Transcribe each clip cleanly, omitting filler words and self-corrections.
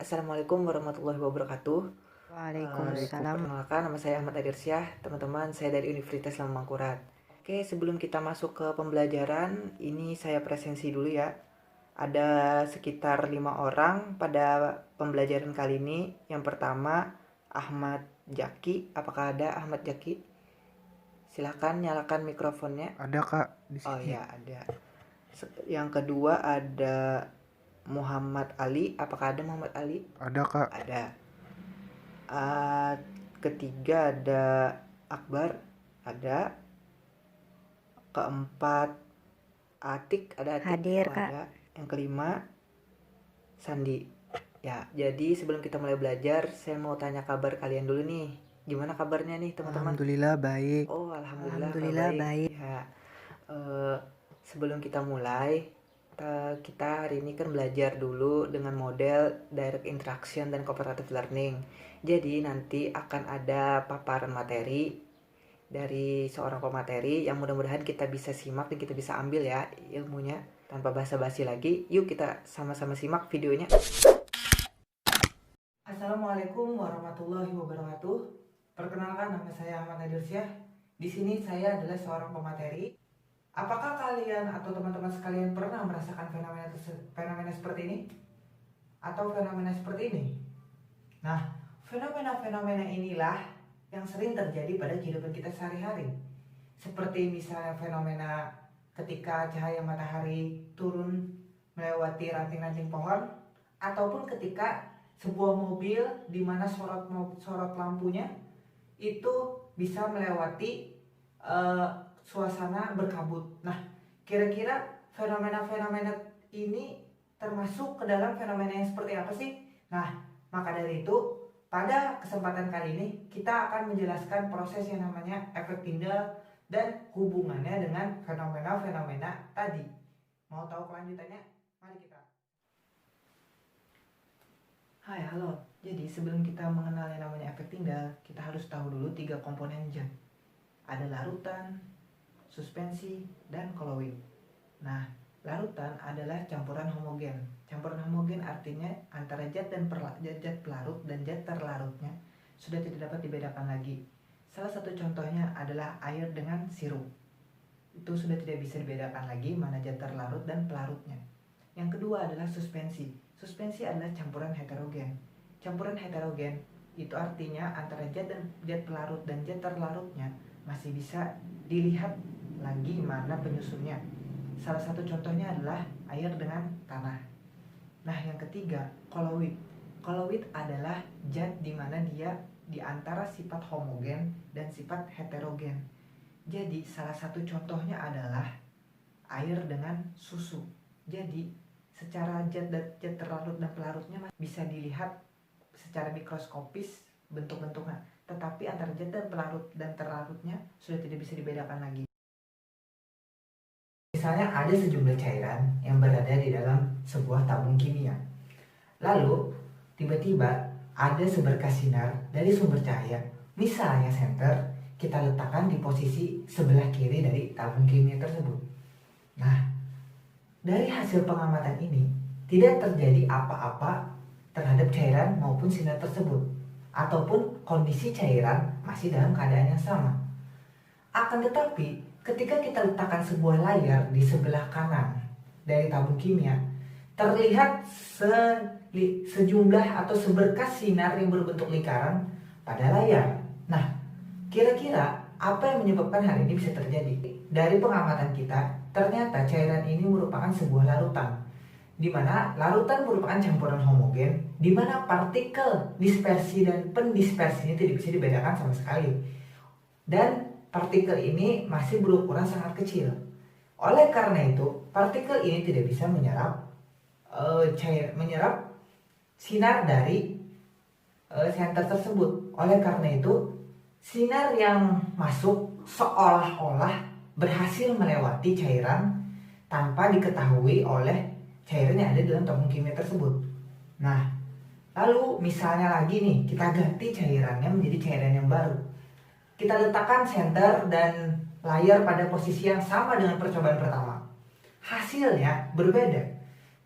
Assalamualaikum warahmatullahi wabarakatuh. Waalaikumsalam. Perkenalkan, nama saya Ahmad Adirsyah. Teman-teman, saya dari Universitas Lamangkurat. Oke, sebelum kita masuk ke pembelajaran, ini saya presensi dulu ya. Ada sekitar 5 orang pada pembelajaran kali ini. Yang pertama, Ahmad Jaki. Apakah ada Ahmad Jaki? Silahkan nyalakan mikrofonnya. Ada Kak di Oh sini. ya, ada. Yang kedua ada Muhammad Ali. Apakah ada Muhammad Ali? Ada Kak. Ada. Ketiga ada Akbar. Ada. Keempat Atik. Ada Atik? Hadir, Oh, Kak. ada. Yang kelima Sandi. Ya, jadi sebelum kita mulai belajar, saya mau tanya kabar kalian dulu nih. Gimana kabarnya nih teman-teman? Alhamdulillah baik. Oh, alhamdulillah, Alhamdulillah baik. Ya, sebelum kita mulai, kita hari ini kan belajar dulu dengan model direct interaction dan cooperative learning. Jadi nanti akan ada paparan materi dari seorang pemateri yang mudah-mudahan kita bisa simak dan kita bisa ambil ya ilmunya. Tanpa basa-basi lagi, yuk kita sama-sama simak videonya. Assalamualaikum warahmatullahi wabarakatuh. Perkenalkan, nama saya Ahmad Adirsyah. Di sini saya adalah seorang pemateri. Apakah kalian atau teman-teman sekalian pernah merasakan fenomena seperti ini? Atau fenomena seperti ini? Nah, fenomena-fenomena inilah yang sering terjadi pada kehidupan kita sehari-hari. Seperti misalnya fenomena ketika cahaya matahari turun melewati ranting-ranting pohon, ataupun ketika sebuah mobil di mana sorot lampunya itu bisa melewati suasana berkabut. Nah, kira-kira fenomena-fenomena ini termasuk ke dalam fenomena yang seperti apa sih? Nah, maka dari itu pada kesempatan kali ini kita akan menjelaskan proses yang namanya efek Tyndall dan hubungannya dengan fenomena-fenomena tadi. Mau tahu kelanjutannya? Mari kita. Hai, halo. Jadi sebelum kita mengenal yang namanya efek Tyndall, kita harus tahu dulu 3 komponen zat. Ada larutan, suspensi, dan koloid. Nah, larutan adalah campuran homogen. Campuran homogen artinya antara zat pelarut dan zat terlarutnya sudah tidak dapat dibedakan lagi. Salah satu contohnya adalah air dengan sirup. Itu sudah tidak bisa dibedakan lagi mana zat terlarut dan pelarutnya. Yang kedua adalah suspensi. Suspensi adalah campuran heterogen. Campuran heterogen itu artinya antara zat pelarut dan zat terlarutnya masih bisa dilihat lagi mana penyusunnya. Salah satu contohnya adalah air dengan tanah. Nah, yang ketiga, koloid. Koloid adalah zat di mana dia di antara sifat homogen dan sifat heterogen. Jadi, salah satu contohnya adalah air dengan susu. Jadi, secara zat terlarut dan pelarutnya bisa dilihat secara mikroskopis bentuk-bentuknya. Tetapi antara zat dan pelarut dan terlarutnya sudah tidak bisa dibedakan lagi. Misalnya ada sejumlah cairan yang berada di dalam sebuah tabung kimia. Lalu tiba-tiba ada seberkas sinar dari sumber cahaya, misalnya senter, kita letakkan di posisi sebelah kiri dari tabung kimia tersebut. Nah, dari hasil pengamatan ini tidak terjadi apa-apa terhadap cairan maupun sinar tersebut, ataupun kondisi cairan masih dalam keadaan yang sama. Akan tetapi ketika kita letakkan sebuah layar di sebelah kanan dari tabung kimia, terlihat sejumlah atau seberkas sinar yang berbentuk lingkaran pada layar. Nah, kira-kira apa yang menyebabkan hal ini bisa terjadi? Dari pengamatan kita, ternyata cairan ini merupakan sebuah larutan, di mana larutan merupakan campuran homogen, di mana partikel dispersi dan pendispersinya tidak bisa dibedakan sama sekali. Dan partikel ini masih berukuran sangat kecil. Oleh karena itu, partikel ini tidak bisa menyerap sinar dari senter tersebut. Oleh karena itu, sinar yang masuk seolah-olah berhasil melewati cairan tanpa diketahui oleh cairan yang ada dalam tabung kimia tersebut. Nah, lalu misalnya lagi nih, kita ganti cairannya menjadi cairan yang baru. Kita letakkan senter dan layar pada posisi yang sama dengan percobaan pertama. Hasilnya berbeda.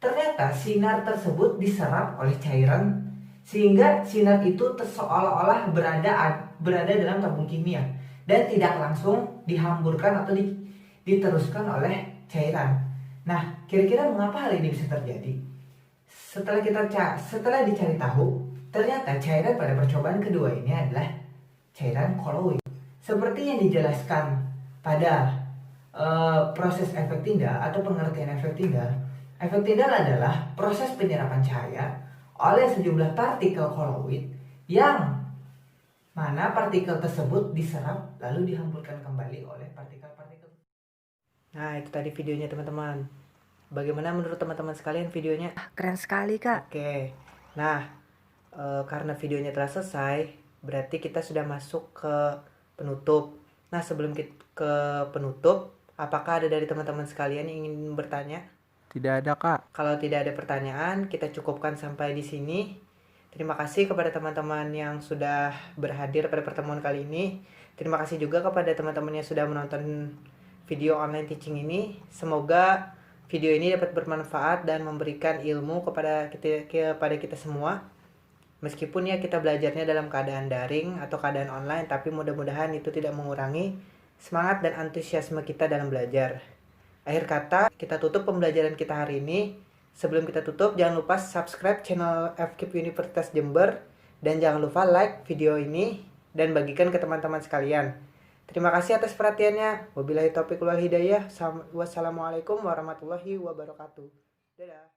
Ternyata sinar tersebut diserap oleh cairan sehingga sinar itu seolah-olah berada dalam tabung kimia dan tidak langsung dihamburkan atau diteruskan oleh cairan. Nah, kira-kira mengapa hal ini bisa terjadi? Setelah dicari tahu, ternyata cairan pada percobaan kedua ini adalah cairan koloid. Seperti yang dijelaskan pada proses efek Tyndall atau pengertian efek Tyndall. Efek Tyndall adalah proses penyerapan cahaya oleh sejumlah partikel koloid yang mana partikel tersebut diserap lalu dihamburkan kembali oleh partikel-partikel. Nah, itu tadi videonya teman-teman. Bagaimana menurut teman-teman sekalian videonya? Keren sekali, Kak. Oke. Nah, karena videonya telah selesai, berarti kita sudah masuk ke penutup. Nah, sebelum kita ke penutup, apakah ada dari teman-teman sekalian yang ingin bertanya? Tidak ada, Kak. Kalau tidak ada pertanyaan, kita cukupkan sampai di sini. Terima kasih kepada teman-teman yang sudah berhadir pada pertemuan kali ini. Terima kasih juga kepada teman-teman yang sudah menonton video online teaching ini. Semoga video ini dapat bermanfaat dan memberikan ilmu kepada kita semua. Meskipun ya kita belajarnya dalam keadaan daring atau keadaan online, tapi mudah-mudahan itu tidak mengurangi semangat dan antusiasme kita dalam belajar. Akhir kata, kita tutup pembelajaran kita hari ini. Sebelum kita tutup, jangan lupa subscribe channel FKIP Universitas Jember. Dan jangan lupa like video ini dan bagikan ke teman-teman sekalian. Terima kasih atas perhatiannya. Wabillahi taufiq wal hidayah. Wassalamualaikum warahmatullahi wabarakatuh. Dadah.